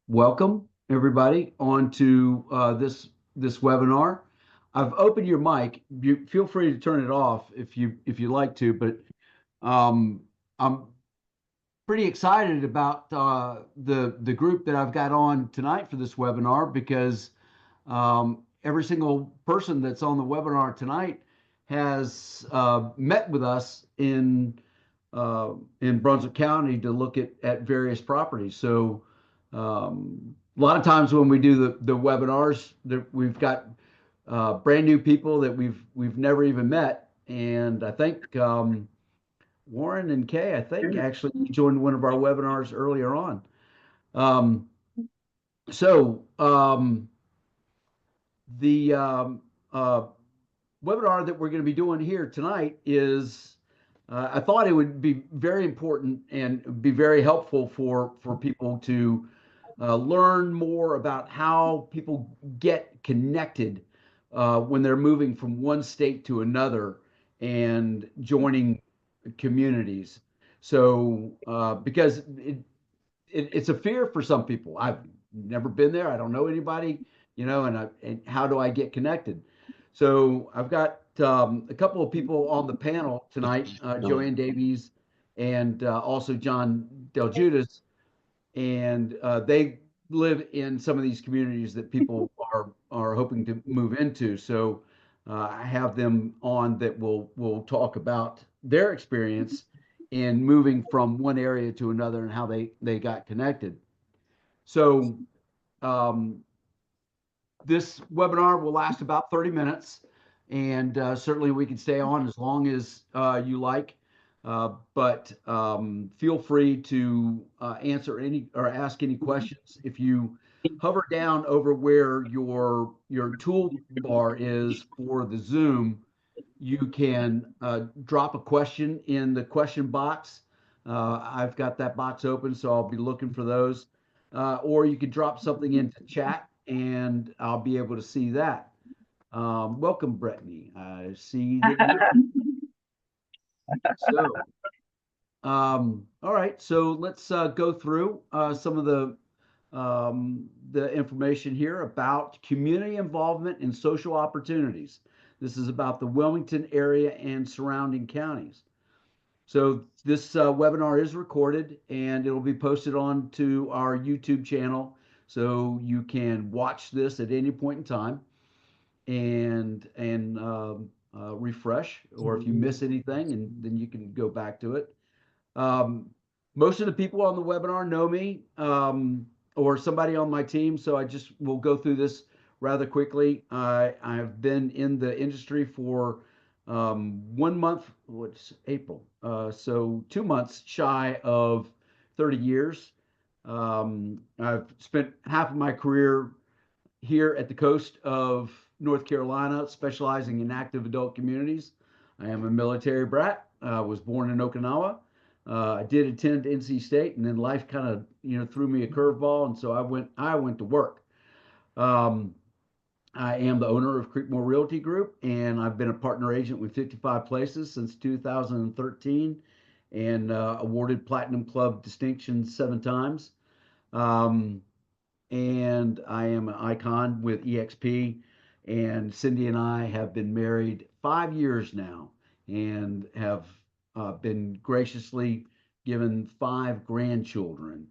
Welcome everybody onto this webinar. I've opened your mic. Feel free to turn it off if you like to, but um, I'm pretty excited about the group that I've got on tonight for this webinar because every single person that's on the webinar tonight has met with us in Brunswick County to look at various properties. So a lot of times when we do the webinars, we've got brand new people that we've never even met, and I think Warren and Kay, I think actually joined one of our webinars earlier on. Um, so the webinar that we're going to be doing here tonight is I thought it would be very important and be very helpful for people to learn more about how people get connected when they're moving from one state to another and joining communities. So because it's a fear for some people. I've never been there. I don't know anybody, and how do I get connected? So I've got a couple of people on the panel tonight, Joanne Davies and also John Del Judas, and they live in some of these communities that people are hoping to move into. So I have them on that will talk about their experience in moving from one area to another and how they got connected. So um, this webinar will last about 30 minutes, and certainly we can stay on as long as you like. But feel free to answer any or ask any questions. If you hover down over where your toolbar is for the Zoom, you can drop a question in the question box. I've got that box open, so I'll be looking for those. Or you could drop something into chat and I'll be able to see that. Welcome, Brittany. I see that you're so. All right, so let's go through some of the information here about community involvement in social opportunities. This is about the Wilmington area and surrounding counties. So this webinar is recorded and it'll be posted on to our YouTube channel. So you can watch this at any point in time and refresh, or if you miss anything, and then you can go back to it. Um, Most of the people on the webinar know me or somebody on my team, so I just will go through this rather quickly. I've been in the industry for 1 month, what's April? So 2 months shy of 30 years. I've spent half of my career here at the coast of North Carolina, specializing in active adult communities. I am a military brat. I was born in Okinawa. I did attend NC State, and then life kind of threw me a curveball, and so I went to work. Um, I am the owner of Creekmore Realty Group, and I've been a partner agent with 55 Places since 2013, and awarded Platinum Club distinction 7 times. Um, and I am an icon with EXP. And Cindy and I have been married 5 years now and have been graciously given 5 grandchildren.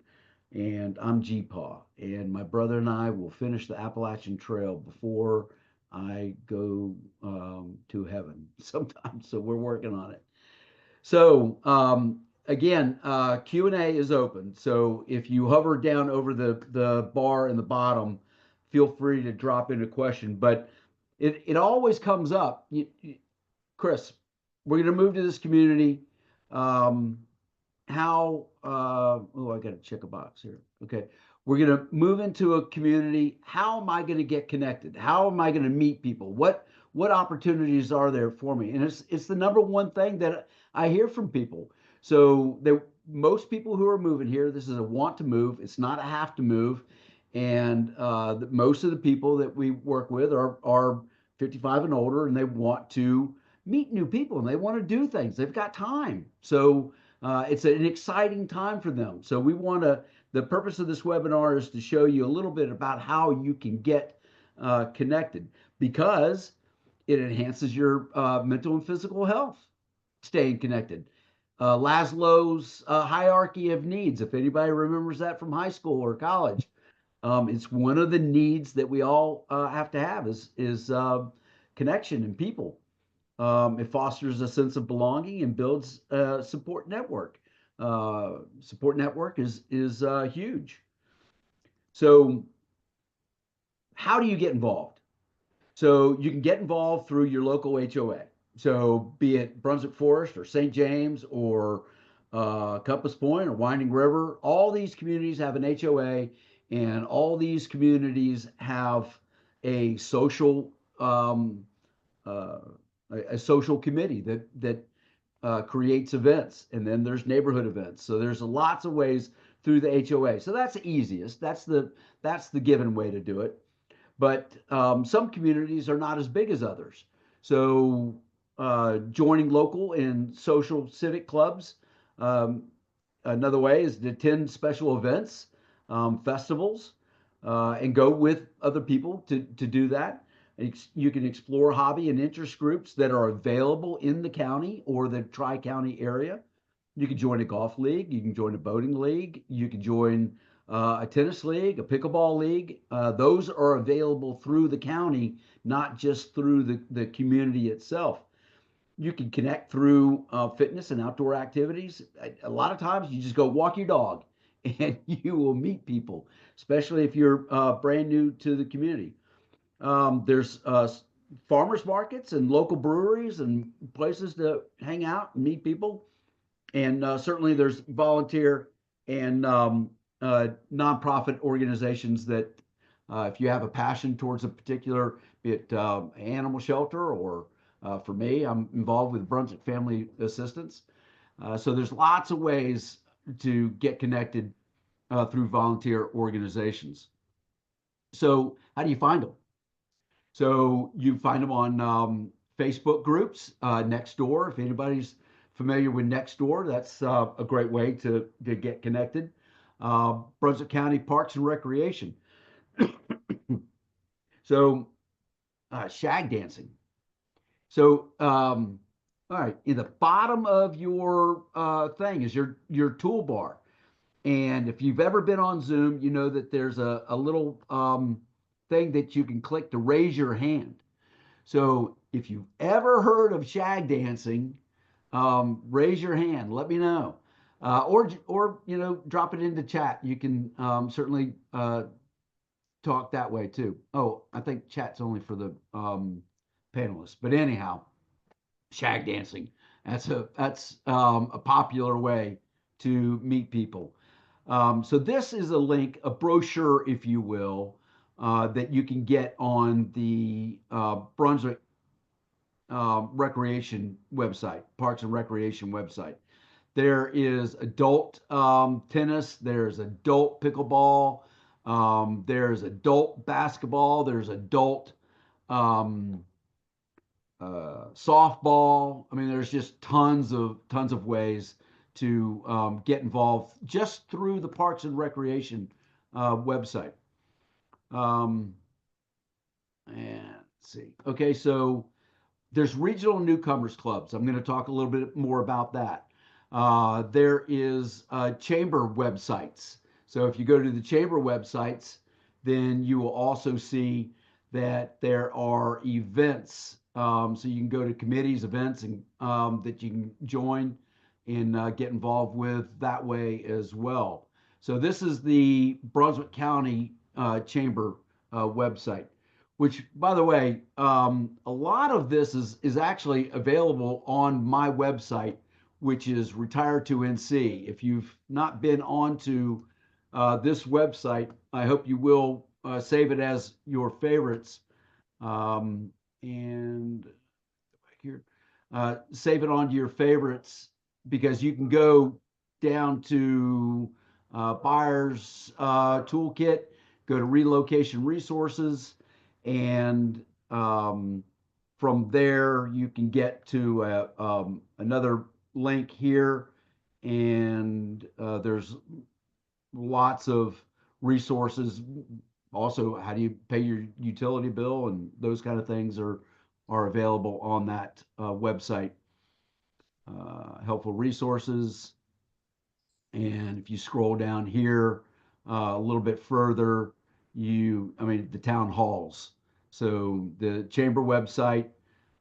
And I'm GPAW, and my brother and I will finish the Appalachian Trail before I go to heaven sometime. So we're working on it. So again, Q&A is open. So if you hover down over the bar in the bottom, feel free to drop in a question. But it always comes up. Chris, we're going to move to this community. Um, how? Oh, I got to check a box here. Okay, we're going to move into a community. How am I going to get connected? How am I going to meet people? What opportunities are there for me? And it's the number one thing that I hear from people. So most people who are moving here, this is a want to move. It's not a have to move. And most of the people that we work with are 55 and older, and they want to meet new people and they want to do things. They've got time. So it's an exciting time for them. So we want to the purpose of this webinar is to show you a little bit about how you can get connected, because it enhances your mental and physical health, staying connected. Laszlo's hierarchy of needs, if anybody remembers that from high school or college, it's one of the needs that we all have to have is connection and people. It fosters a sense of belonging and builds a support network. Support network is huge. So, how do you get involved? So you can get involved through your local HOA. So be it Brunswick Forest or St. James or Compass Point or Winding River, all these communities have an HOA, and all these communities have a social uh, a social committee that creates events, and then there's neighborhood events. So there's lots of ways through the HOA. So that's the easiest. That's the given way to do it. But some communities are not as big as others. So joining local and social civic clubs. Um, Another way is to attend special events, festivals, and go with other people to do that. You can explore hobby and interest groups that are available in the county or the tri-county area. You can join a golf league. You can join a boating league. You can join a tennis league, a pickleball league. Those are available through the county, not just through the community itself. You can connect through fitness and outdoor activities. A lot of times you just go walk your dog and you will meet people, especially if you're brand new to the community. There's farmers markets and local breweries and places to hang out and meet people. And certainly there's volunteer and nonprofit organizations that, if you have a passion towards a particular, be it animal shelter or for me, I'm involved with Brunswick Family Assistance. So there's lots of ways to get connected through volunteer organizations. So how do you find them? So you find them on Facebook groups, Nextdoor. If anybody's familiar with Nextdoor, that's a great way to get connected. Brunswick County Parks and Recreation. So shag dancing. So all right, in the bottom of your thing is your toolbar. And if you've ever been on Zoom, you know that there's a little thing that you can click to raise your hand. So if you've ever heard of shag dancing, raise your hand. Let me know, or drop it into chat. You can certainly talk that way too. Oh, I think chat's only for the panelists. But anyhow, shag dancing. That's a popular way to meet people. So this is a link, a brochure, if you will, that you can get on the Brunswick Recreation website, Parks and Recreation website. There is adult tennis, there's adult pickleball, there's adult basketball, there's adult um, softball. I mean, there's just tons of ways to get involved just through the Parks and Recreation website. Um, and let's see. Okay, so there's regional newcomers clubs. I'm going to talk a little bit more about that. There is chamber websites. So if you go to the chamber websites, then you will also see that there are events. So you can go to committees, events, and that you can join and get involved with that way as well. So this is the Brunswick County Chamber website, which, by the way, a lot of this is actually available on my website, which is Retire to NC. If you've not been onto this website, I hope you will save it as your favorites. And back here, save it onto your favorites, because you can go down to buyer's toolkit, go to relocation resources, and from there you can get to another link here, and there's lots of resources. Also, how do you pay your utility bill, and those kind of things are available on that website. Helpful resources. And if you scroll down here a little bit further, I mean, the town halls. So the chamber website,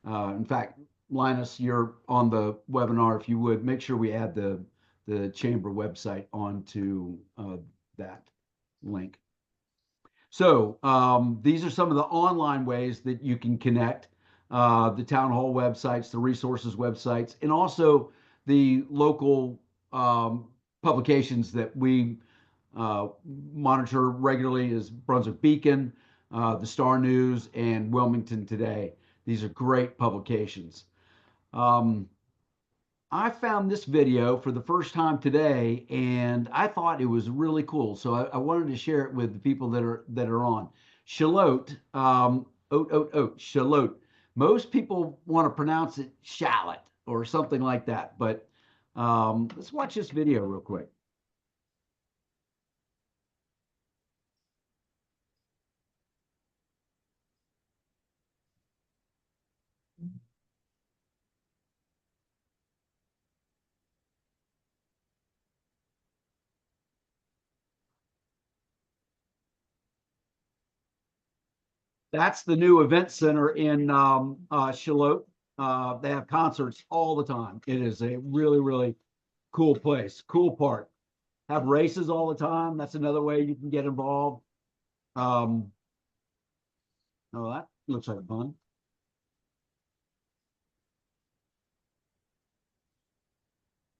in fact, Linus, you're on the webinar. If you would, make sure we add the chamber website onto that link. So these are some of the online ways that you can connect, the town hall websites, the resources websites, and also the local publications that we monitor regularly is Brunswick Beacon, the Star News, and Wilmington Today. These are great publications. I found this video for the first time today, and I thought it was really cool. So I wanted to share it with the people that are on. Shallot, shallot. Most people want to pronounce it shallot or something like that, but let's watch this video real quick. That's the new event center in Shallot. They have concerts all the time. It is a really, really cool place, cool park. Have races all the time. That's another way you can get involved. Oh, that looks like fun.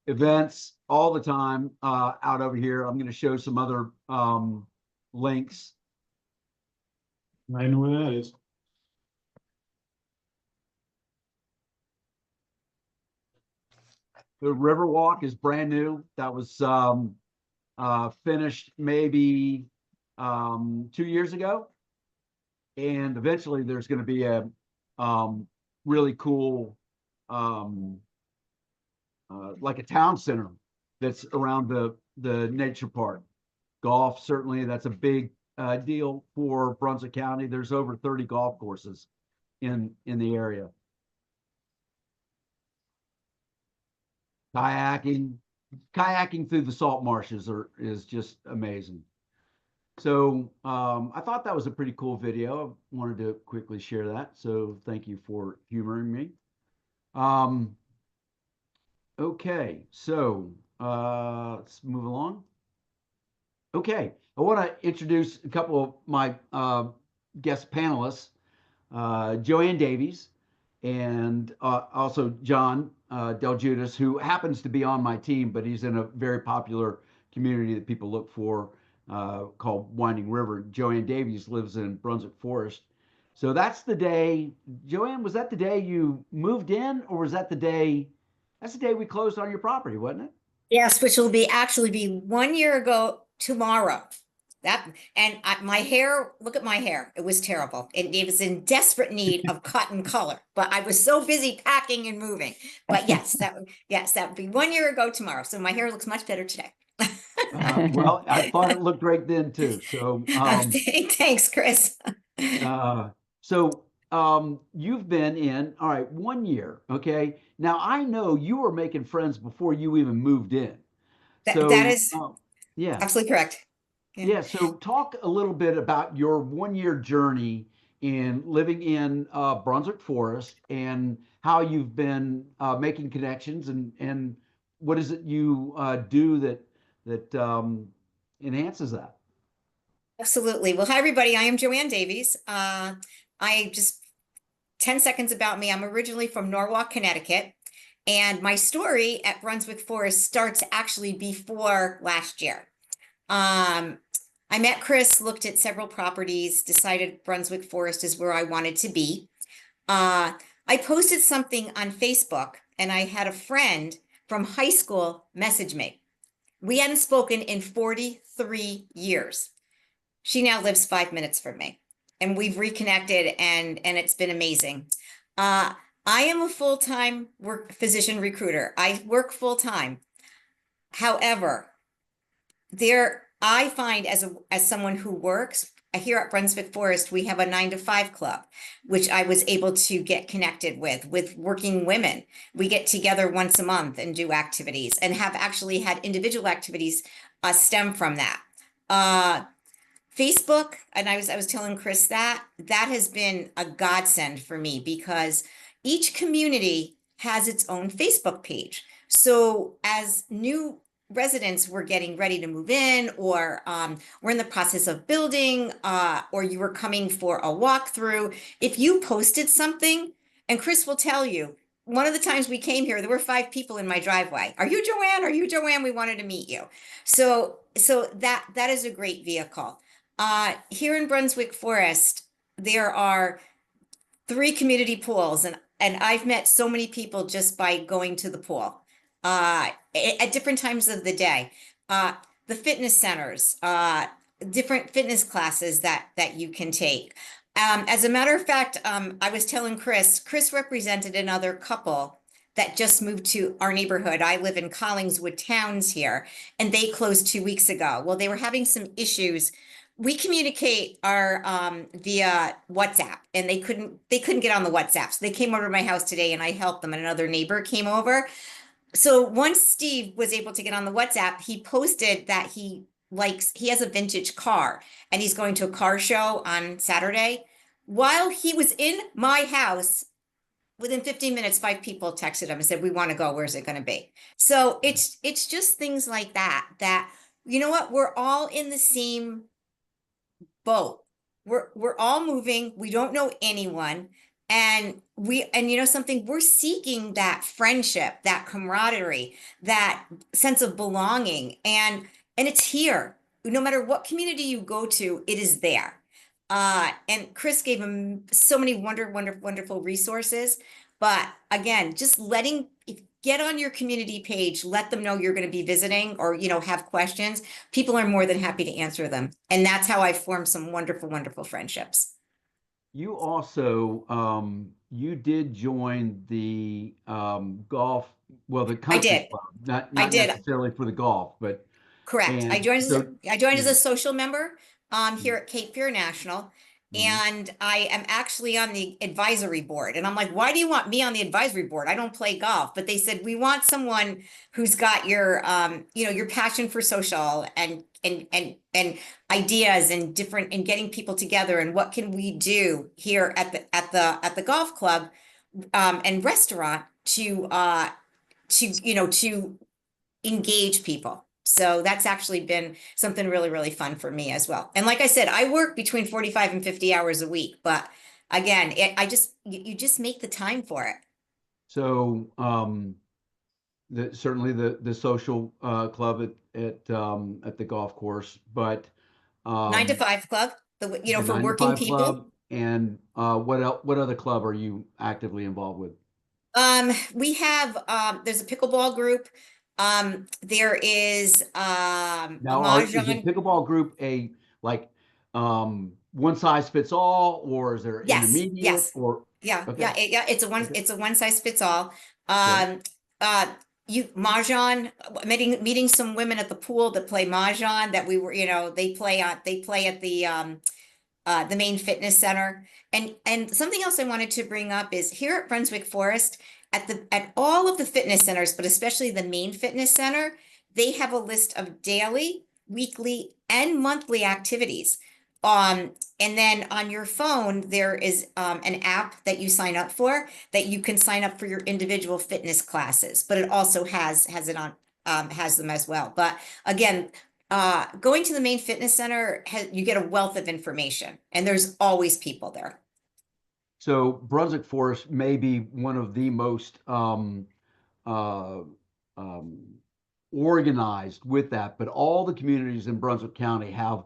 Events all the time out over here. I'm going to show some other links. I know where that is. The Riverwalk is brand new. That was finished maybe 2 years ago. And eventually there's going to be a really cool, like a town center that's around the nature park. Golf, certainly, that's a big deal for Brunswick County. There's over 30 golf courses in the area. Kayaking through the salt marshes is just amazing. So I thought that was a pretty cool video. I wanted to quickly share that. So thank you for humoring me. Okay, so let's move along. Okay, I want to introduce a couple of my guest panelists, Joanne Davies and also John Del Judas, who happens to be on my team, but he's in a very popular community that people look for called Winding River. Joanne Davies lives in Brunswick Forest. So that's the day, Joanne, was that the day you moved in, or was that the day, that's the day we closed on your property, wasn't it? Yes, which will be actually be 1 year ago tomorrow. My hair, look at my hair. It was terrible. It was in desperate need of cotton color, but I was so busy packing and moving. But yes, that would be 1 year ago tomorrow. So my hair looks much better today. Well, I thought it looked great then too. So thanks, Chris. So you've been in, all right, 1 year. Okay. Now I know you were making friends before you even moved in. That is yeah, absolutely correct. Yeah. So talk a little bit about your 1 year journey in living in Brunswick Forest and how you've been making connections and what is it you do that enhances that? Absolutely. Well, hi, everybody. I am Joanne Davies. I just 10 seconds about me. I'm originally from Norwalk, Connecticut, and my story at Brunswick Forest starts actually before last year. I met Chris, looked at several properties, decided Brunswick Forest is where I wanted to be. I posted something on Facebook, and I had a friend from high school message me. We hadn't spoken in 43 years. She now lives 5 minutes from me, and we've reconnected, and it's been amazing. I am a full-time physician recruiter. I work full-time. However, there I find as someone who works here at Brunswick Forest, we have a 9 to 5 club, which I was able to get connected with working women. We get together once a month and do activities, and have actually had individual activities stem from that. Facebook, and I was telling Chris that has been a godsend for me, because each community has its own Facebook page. So as new residents were getting ready to move in, or we're in the process of building, or you were coming for a walkthrough, if you posted something, and Chris will tell you, one of the times we came here, there were 5 people in my driveway. Are you Joanne? Are you Joanne? We wanted to meet you. So that is a great vehicle. Here in Brunswick Forest, there are 3 community pools, and I've met so many people just by going to the pool at different times of the day. The fitness centers, different fitness classes that you can take. As a matter of fact, I was telling Chris represented another couple that just moved to our neighborhood. I live in Collingswood Towns here, and they closed 2 weeks ago. Well, they were having some issues. We communicate our via WhatsApp, and they couldn't get on the WhatsApp. So they came over to my house today, and I helped them, and another neighbor came over. So once Steve was able to get on the WhatsApp, he posted that he has a vintage car, and he's going to a car show on Saturday. While he was in my house, within 15 minutes, 5 people texted him and said, "We want to go. Where's it going to be?" So it's just things like that, you know what? We're all in the same boat. We're all moving. We don't know anyone. And you know something, we're seeking that friendship, that camaraderie, that sense of belonging. And it's here. No matter what community you go to, it is there. And Chris gave him so many wonderful resources. But again, just get on your community page, let them know you're going to be visiting, or, have questions. People are more than happy to answer them. And that's how I formed some wonderful friendships. You also, you did join the golf, well, the I country did. club, not I did. necessarily for the golf, but Correct. I and joined as so a social member here at Cape Fear National. Mhm. And I am actually on the advisory board. And I'm like, why do you want me on the advisory board? I don't play golf. But they said, we want someone who's got your your passion for social and ideas and different, and getting people together, and what can we do here at the golf club and restaurant to engage people. So that's actually been something really fun for me as well. And like I said, I work between 45 and 50 hours a week, but again, you just make the time for it. So certainly the social club at the golf course, but 9 to 5 club, the for nine to working five people. club, and what other club are you actively involved with? We have there's a pickleball group. There is a Now, is the mahjong. pickleball group a like one size fits all, or is there Yes, intermediate, yes. or Yeah, okay, okay, it's a one size fits all. okay. Uh, you mahjong, meeting some women at the pool that play mahjong, that we were, they play at the main fitness center. And something else I wanted to bring up is, here at Brunswick Forest, at all of the fitness centers, but especially the main fitness center, they have a list of daily, weekly, and monthly activities. And then on your phone, there is an app that you sign up for, that you can sign up for your individual fitness classes, but it also has them as well. But again, going to the main fitness center, you get a wealth of information, and there's always people there. So Brunswick Forest may be one of the most uh, um, organized with that, but all the communities in Brunswick County have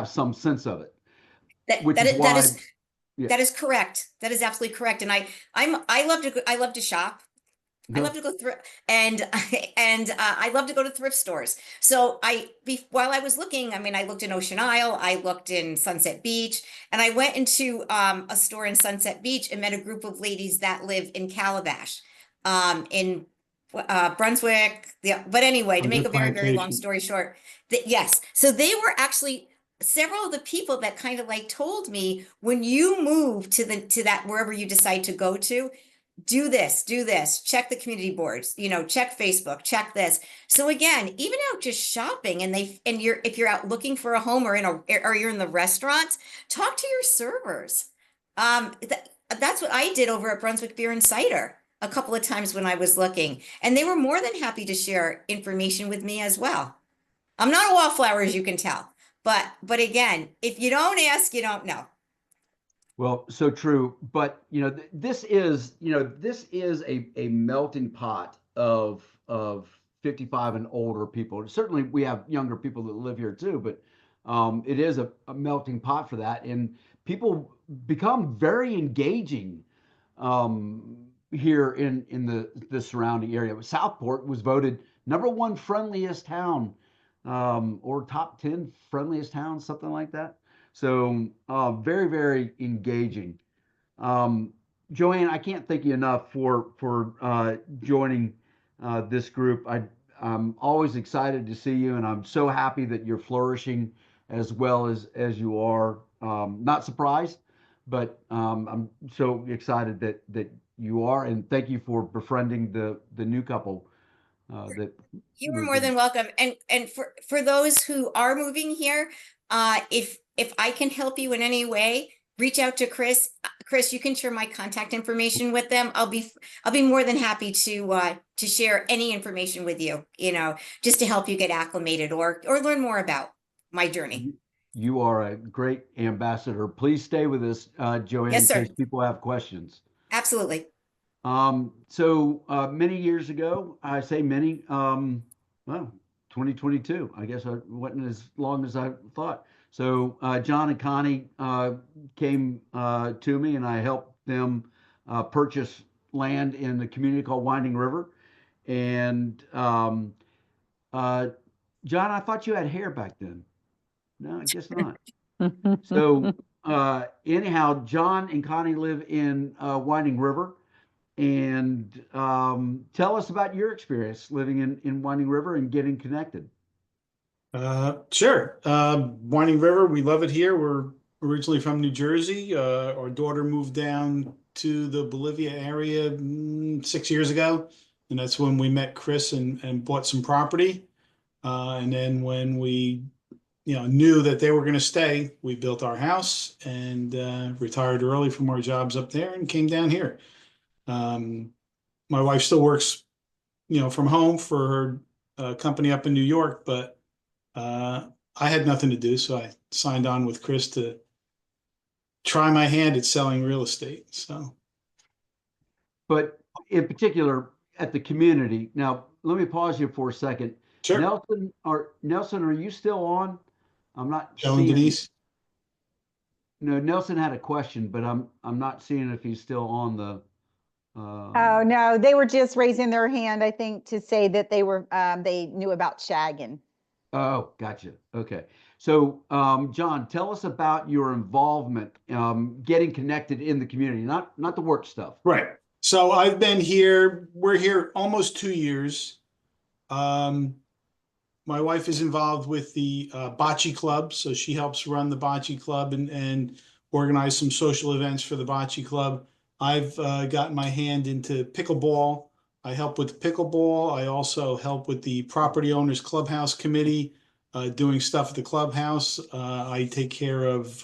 some sense of it, That which that is is, that why, is yeah. that is correct. That is absolutely correct. And I love to shop. I love to go thrift, and I love to go to thrift stores. So while I was looking, I mean, I looked in Ocean Isle, I looked in Sunset Beach, and I went into a store in Sunset Beach and met a group of ladies that live in Calabash, in Brunswick. Yeah, but anyway, to make a Brunswick very long Plantation. story short, yes. So they were actually several of the people that kind of like told me, when you move to that wherever you decide to go to, do this, check the community boards, check Facebook, check this. So again, even out just shopping, and if you're out looking for a home, or you're in the restaurants, talk to your servers. That's what I did over at Brunswick Beer and Cider a couple of times when I was looking, and they were more than happy to share information with me as well. I'm not a wallflower, as you can tell, but again, if you don't ask, you don't know. Well, so true. But this is a melting pot of 55 and older people. Certainly, we have younger people that live here too, but it is a melting pot for that, and people become very engaging here in the surrounding area. Southport was voted #1 friendliest town, or top 10 friendliest towns, something like that. So very, very engaging. Joanne, I can't thank you enough for joining this group. I'm always excited to see you, and I'm so happy that you're flourishing as well as you are. Not surprised, but I'm so excited that you are, and thank you for befriending the new couple that You were moved more in. than welcome. And for those who are moving here, if I can help you in any way, reach out to Chris. Chris, you can share my contact information with them. I'll be more than happy to share any information with you, just to help you get acclimated or learn more about my journey. You are a great ambassador. Please stay with us, Joanne, Yes, in case sir. people have questions. Absolutely. So many years ago, I say many, well, 2022, I guess I wasn't as long as I thought. So John and Connie came to me, and I helped them purchase land in the community called Winding River. And uh, John, I thought you had hair back then. No, I guess not. So anyhow, John and Connie live in Winding River. And tell us about your experience living in Winding River and getting connected. Sure. Winding River, we love it here. We're originally from New Jersey. Our daughter moved down to the Bolivia area 6 years ago, and that's when we met Chris and bought some property. And then when we, knew that they were going to stay, we built our house and retired early from our jobs up there and came down here. My wife still works, from home for her company up in New York, but I had nothing to do, so I signed on with Chris to try my hand at selling real estate. So, But in particular, at the community. Now, let me pause you for a second. sure. Nelson, are you still on? I'm not Joe and seeing. Denise. No, Nelson had a question, but I'm not seeing if he's still on the. Oh, no, they were just raising their hand, I think, to say that they knew about shagging. Oh, gotcha. Okay. So, John, tell us about your involvement, getting connected in the community, not the work stuff. Right. So we're here almost 2 years. My wife is involved with the bocce club, so she helps run the bocce club and organize some social events for the bocce club. I've gotten my hand into pickleball. I help with pickleball. I also help with the property owners clubhouse committee, doing stuff at the clubhouse. I take care of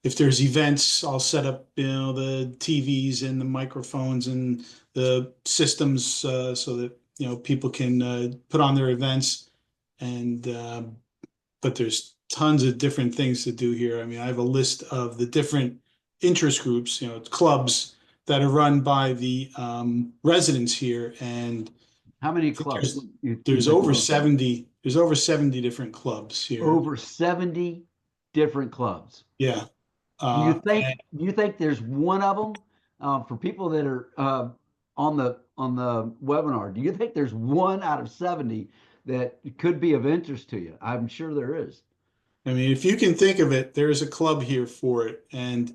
if there's events, I'll set up the TVs and the microphones and the systems so that people can put on their events. And but there's tons of different things to do here. I mean, I have a list of the different interest groups, clubs that are run by the residents here, and How many clubs? there's over 70. There's over 70 different clubs here. Over 70 different clubs. Yeah. Do you think there's one of them for people that are on the webinar? Do you think there's one out of 70 that could be of interest to you? I'm sure there is. I mean, if you can think of it, there's a club here for it, and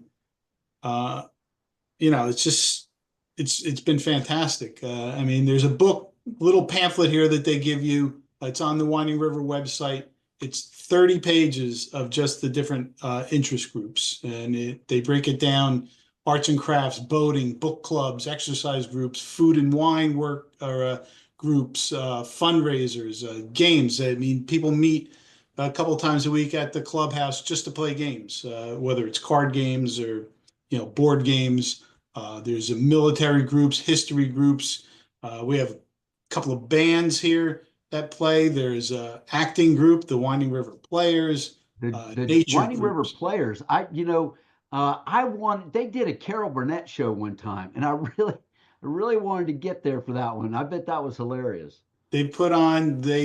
it's just it's been fantastic. I mean, there's a book little pamphlet here that they give you. It's on the Winding River website. It's 30 pages of just the different interest groups, and they break it down: arts and crafts, boating, book clubs, exercise groups, food and wine work or groups, fundraisers, games. I mean, people meet a couple times a week at the clubhouse just to play games, whether it's card games or board games. There's military groups, history groups. We have a couple of bands here that play. There's a acting group, the Winding River Players, The nature Winding River groups. Players, they did a Carol Burnett show one time, and I really wanted to get there for that one. I bet that was hilarious. They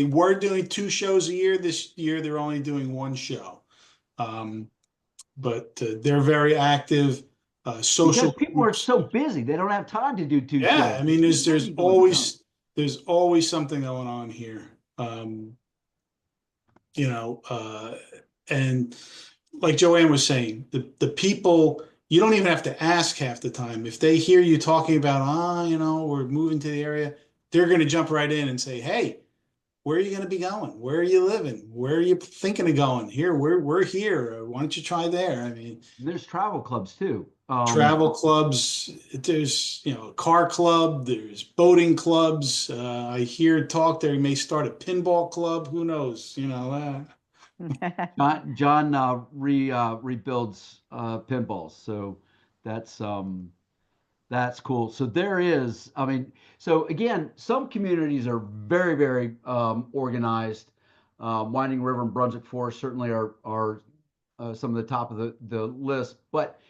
were doing 2 shows a year. This year, they're only doing 1 show. But they're very active. Social Because people are groups. so busy, they don't have time to do 2 shows. Yeah, I mean, It's there's busy going on. always something going on here. And like Joanne was saying, the people, you don't even have to ask half the time. If they hear you talking about, we're moving to the area, they're going to jump right in and say, hey, where are you going to be going? Where are you living? Where are you thinking of going? Here, we're here. Why don't you try there? I mean, There's travel clubs too. travel clubs, there's, a car club, there's boating clubs. I hear talk there may start a pinball club. Who knows? John rebuilds pinballs, so that's cool. So there is, I mean, so again, some communities are very, very organized. Winding River and Brunswick Forest certainly are some of the top of the list, but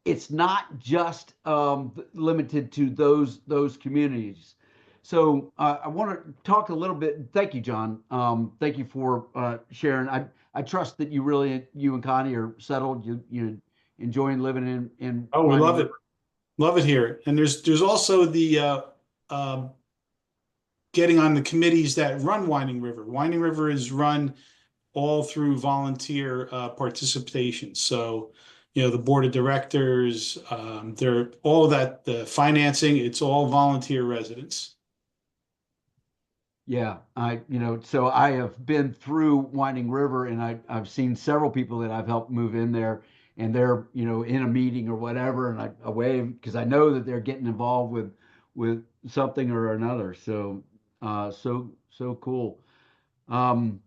it's not just limited to those communities. So I want to talk a little bit. Thank you, John. Thank you for sharing. I trust that you and Connie are settled. You enjoying living in. Oh, we love Winding it. Love it here. And there's also the getting on the committees that run Winding River. Winding River is run all through volunteer participation. So, the board of directors, they're all of that, the financing, it's all volunteer residents. Yeah, so I have been through Winding River, and I've seen several people that I've helped move in there, and they're in a meeting or whatever, and I wave because I know that they're getting involved with something or another. So so cool. Um,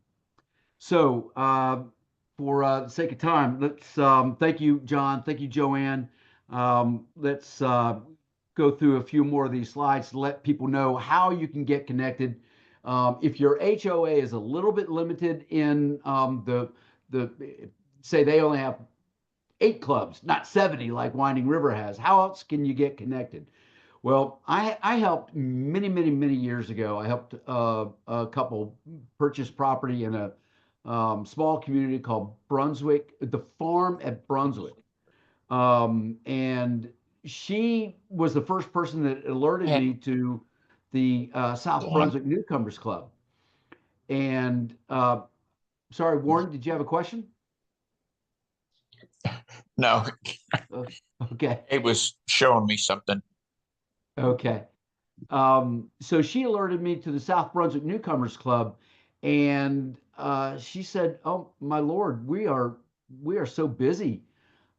for the sake of time, let's thank you, John. Thank you, Joanne. Let's go through a few more of these slides to let people know how you can get connected. If your HOA is a little bit limited in the say they only have 8 clubs, not 70 like Winding River has, how else can you get connected? Well, I helped many years ago. I helped a couple purchase property in a small community called Brunswick, the farm at Brunswick. And she was the first person that alerted me to the South Brunswick Newcomers Club. And sorry, Warren, did you have a question? No, Okay. it was showing me something. Okay. So she alerted me to the South Brunswick Newcomers Club, and she said, "Oh my Lord, we are so busy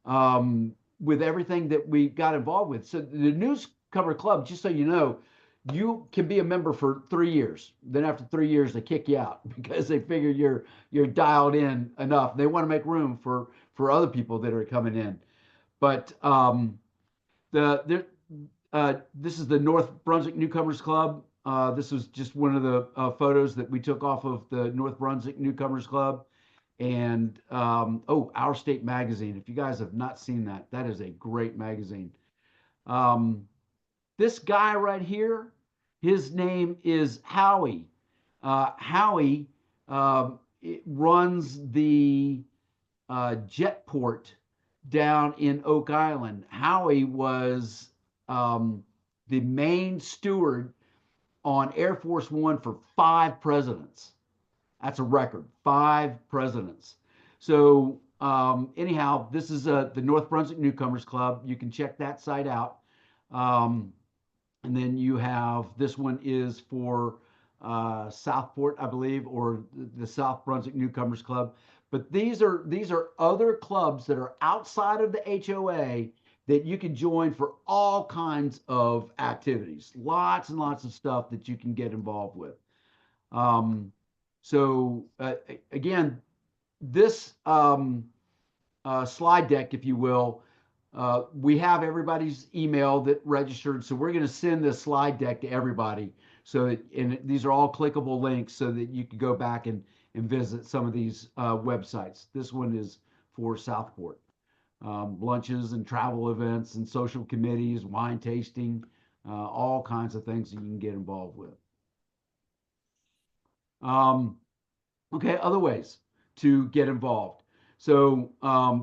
with everything that we got involved with." So the Newcomer Club, just so you know, you can be a member for 3 years. Then after 3 years, they kick you out because they figure you're dialed in enough. They want to make room for other people that are coming in. But this is the North Brunswick Newcomers Club. This was just one of the photos that we took off of the North Brunswick Newcomers Club. And Our State Magazine. If you guys have not seen that, that is a great magazine. This guy right here, his name is Howie. Howie runs the Jetport down in Oak Island. Howie was the main steward on Air Force One for 5 presidents. That's a record, 5 presidents. So anyhow, this is the North Brunswick Newcomers Club. You can check that site out. And then you have, this one is for Southport, I believe, or the South Brunswick Newcomers Club. But these are other clubs that are outside of the HOA that you can join for all kinds of activities. Lots and lots of stuff that you can get involved with. So again, this slide deck, if you will, we have everybody's email that registered, so we're going to send this slide deck to everybody. So that, and these are all clickable links so that you can go back and visit some of these websites. This one is for Southport. Lunches and travel events and social committees, wine tasting, all kinds of things that you can get involved with. Okay, other ways to get involved. So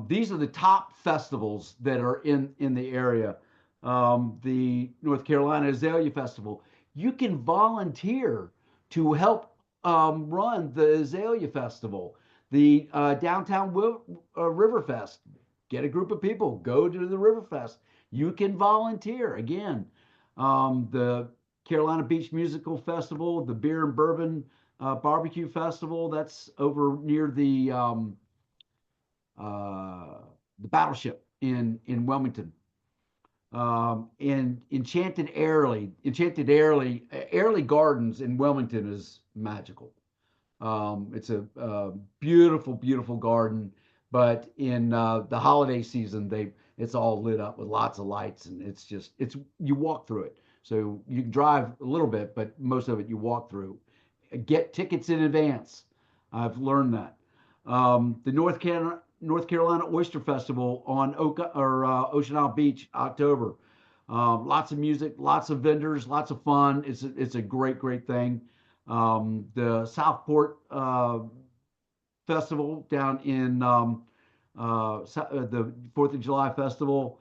these are the top festivals that are in the area. The North Carolina Azalea Festival. You can volunteer to help run the Azalea Festival. The Downtown Riverfest. Get a group of people, go to the Riverfest. You can volunteer. Again, the Carolina Beach Musical Festival, the Beer and Bourbon Barbecue Festival. That's over near the Battleship in Wilmington. And Enchanted Airlie Gardens in Wilmington is magical. It's a beautiful, beautiful garden, but in the holiday season, it's all lit up with lots of lights, and it's you walk through it. So you can drive a little bit, but most of it you walk through. Get tickets in advance. I've learned that. The North Carolina Oyster Festival on Ocean Isle Beach, October. Lots of music, lots of vendors, lots of fun. It's a great, great thing. The Southport Festival down in the 4th of July Festival.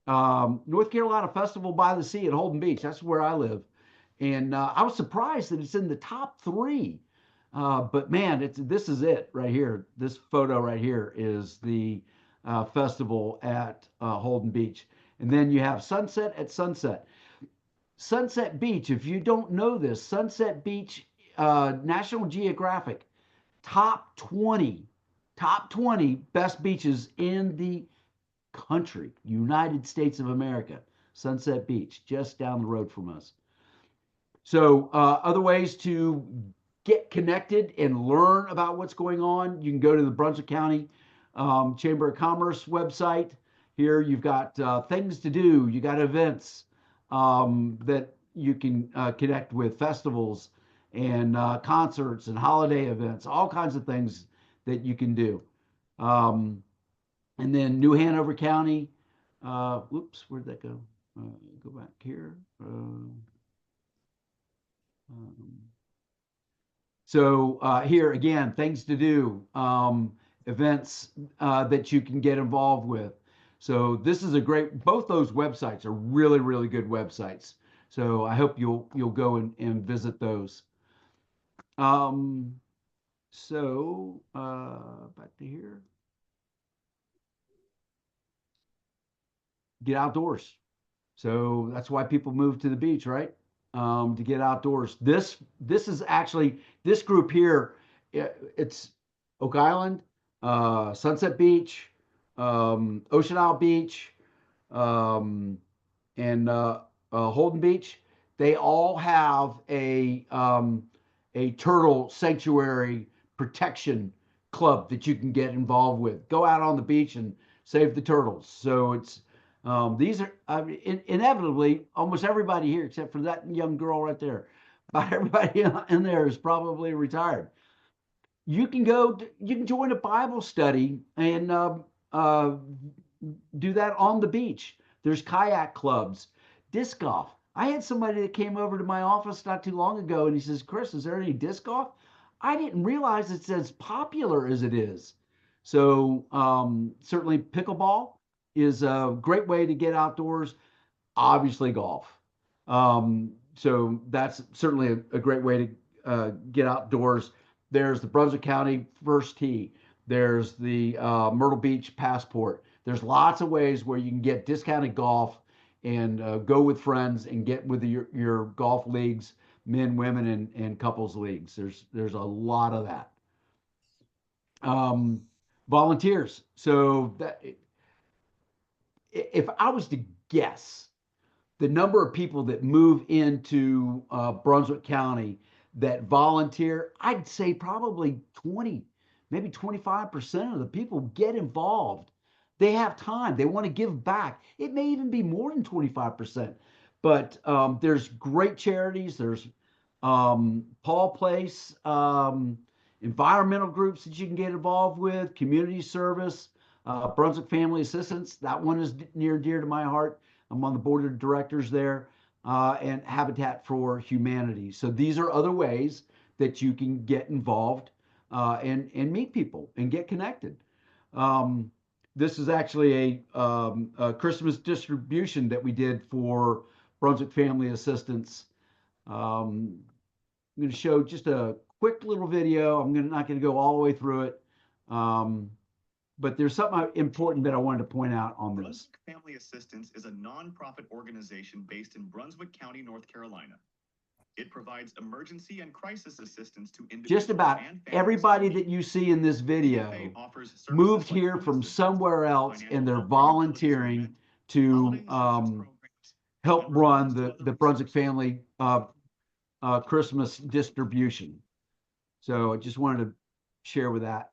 North Carolina Festival by the Sea at Holden Beach. That's where I live. And I was surprised that it's in the top 3. But man, this is it right here. This photo right here is the festival at Holden Beach. And then you have Sunset at Sunset. Sunset Beach, if you don't know this, Sunset Beach, National Geographic, top 20 best beaches in the country, United States of America. Sunset Beach, just down the road from us. So other ways to get connected and learn about what's going on, you can go to the Brunswick County Chamber of Commerce website. Here you've got things to do. You got events that you can connect with, festivals and concerts and holiday events, all kinds of things that you can do. And then New Hanover County. Whoops, where'd that go? Go back here. So here again, things to do, events that you can get involved with. So this is both those websites are really, really good websites. So I hope you'll go and visit those. So back to here. Get outdoors. So that's why people move to the beach, right? To get outdoors. This is actually, this group here, it's Oak Island, Sunset Beach, Ocean Isle Beach, and Holden Beach. They all have a turtle sanctuary protection club that you can get involved with. Go out on the beach and save the turtles. So it's these are, I mean, inevitably, almost everybody here, except for that young girl right there, about everybody in there is probably retired. You can join a Bible study and do that on the beach. There's kayak clubs, disc golf. I had somebody that came over to my office not too long ago, and he says, "Chris, is there any disc golf?" I didn't realize it's as popular as it is. So certainly pickleball is a great way to get outdoors. Obviously golf. So that's certainly a great way to get outdoors. There's the Brunswick County First Tee. There's the Myrtle Beach Passport. There's lots of ways where you can get discounted golf and go with friends and get with your golf leagues, men, women, and couples leagues. There's a lot of that. Volunteers. So that if I was to guess, the number of people that move into Brunswick County that volunteer, I'd say probably 20, maybe 25% of the people get involved. They have time. They want to give back. It may even be more than 25%. But there's great charities. There's Paul Place, environmental groups that you can get involved with, community service, Brunswick Family Assistance. That one is near and dear to my heart. I'm on the board of directors there, and Habitat for Humanity. So these are other ways that you can get involved and meet people and get connected. This is actually a Christmas distribution that we did for Brunswick Family Assistance. I'm going to show just a quick little video. I'm not going to go all the way through it. But there's something important that I wanted to point out on this. Brunswick Family Assistance is a nonprofit organization based in Brunswick County, North Carolina. It provides emergency and crisis assistance to individuals. Just about everybody that you see in this video moved here from somewhere else, and they're volunteering to help run the Brunswick Family Christmas distribution. So I just wanted to share with that.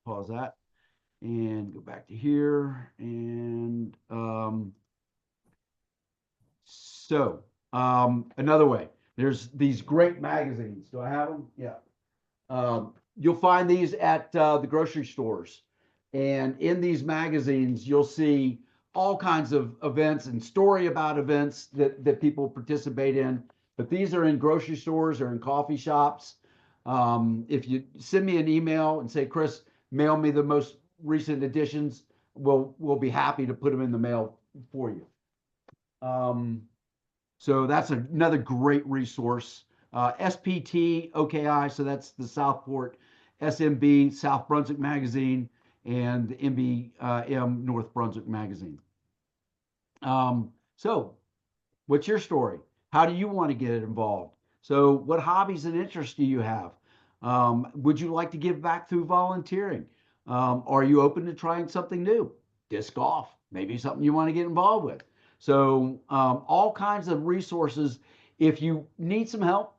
Pause that and go back to here. And another way, there's these great magazines. Do I have them? Yeah. You'll find these at the grocery stores. And in these magazines, you'll see all kinds of events and story about events that people participate in. But these are in grocery stores or in coffee shops. If you send me an email and say, Chris, mail me the most recent editions, we'll be happy to put them in the mail for you. So that's another great resource. SPT, OKI, so that's the Southport, SMB, South Brunswick Magazine, and the MBM North Brunswick Magazine. So what's your story? How do you want to get involved? So what hobbies and interests do you have? Would you like to give back through volunteering? Are you open to trying something new? Disc golf, maybe something you want to get involved with. So all kinds of resources. If you need some help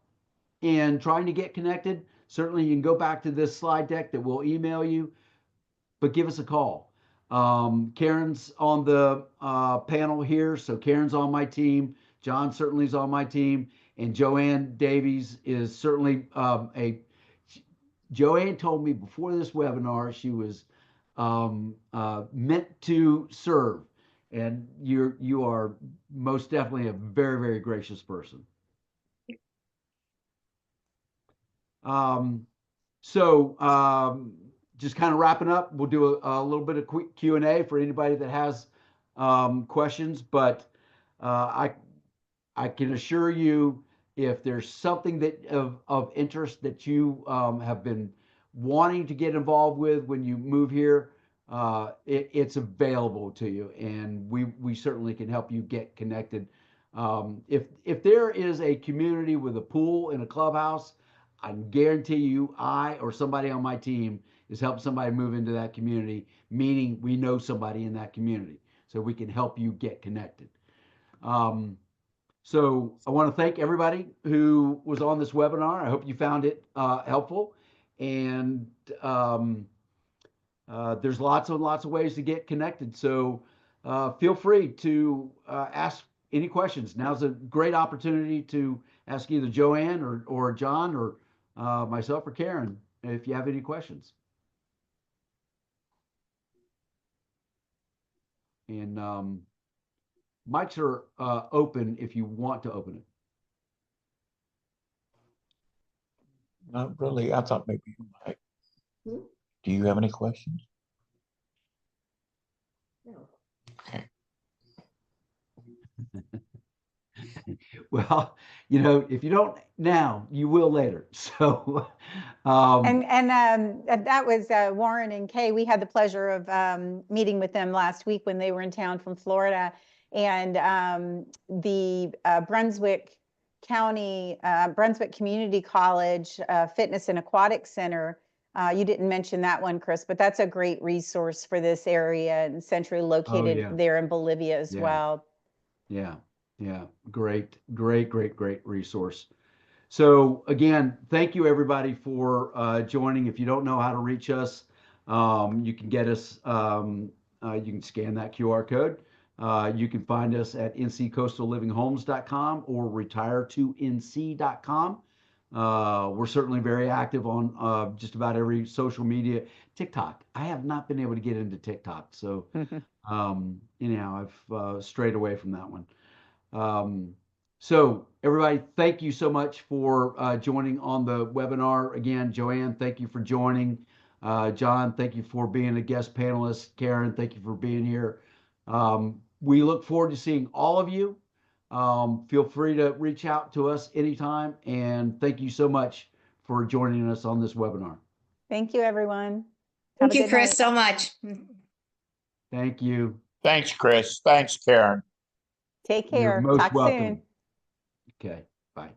in trying to get connected, certainly you can go back to this slide deck that we'll email you, but give us a call. Karen's on the panel here, so Karen's on my team. John certainly is on my team, and Joanne Davies is certainly Joanne told me before this webinar she was meant to serve, and you are most definitely a very, very gracious person. Just kind of wrapping up, we'll do a little bit of quick Q&A for anybody that has questions, but I can assure you, if there's something that of interest that you have been wanting to get involved with when you move here, it's available to you, and we certainly can help you get connected. If there is a community with a pool and a clubhouse, I can guarantee you I or somebody on my team is helping somebody move into that community, meaning we know somebody in that community, so we can help you get connected. So I want to thank everybody who was on this webinar. I hope you found it helpful. And there's lots and lots of ways to get connected. So feel free to ask any questions. Now's a great opportunity to ask either Joanne or John or myself or Karen if you have any questions. And mics are open if you want to open it. Not really. I thought maybe you might. Do you have any questions? No. Okay. Well, you know, if you don't now, you will later. So, That was Warren and Kay. We had the pleasure of meeting with them last week when they were in town from Florida. And the Brunswick County, Brunswick Community College Fitness and Aquatic Center, you didn't mention that one, Chris, but that's a great resource for this area and centrally located yeah. there in Bolivia as Yeah. well. Yeah. Great resource. So again, thank you everybody for joining. If you don't know how to reach us, you can get us, you can scan that QR code. You can find us at nccoastallivinghomes.com or retiretonc.com. We're certainly very active on just about every social media. TikTok. I have not been able to get into TikTok. So anyhow, I've strayed away from that one. So everybody, thank you so much for joining on the webinar. Again, Joanne, thank you for joining. John, thank you for being a guest panelist. Karen, thank you for being here. We look forward to seeing all of you. Feel free to reach out to us anytime. And thank you so much for joining us on this webinar. Thank you, everyone. Thank Have a you, good Chris, night. so much. Thank you. Thanks, Chris. Thanks, Karen. Take You're care. most Talk welcome. soon. Okay, bye.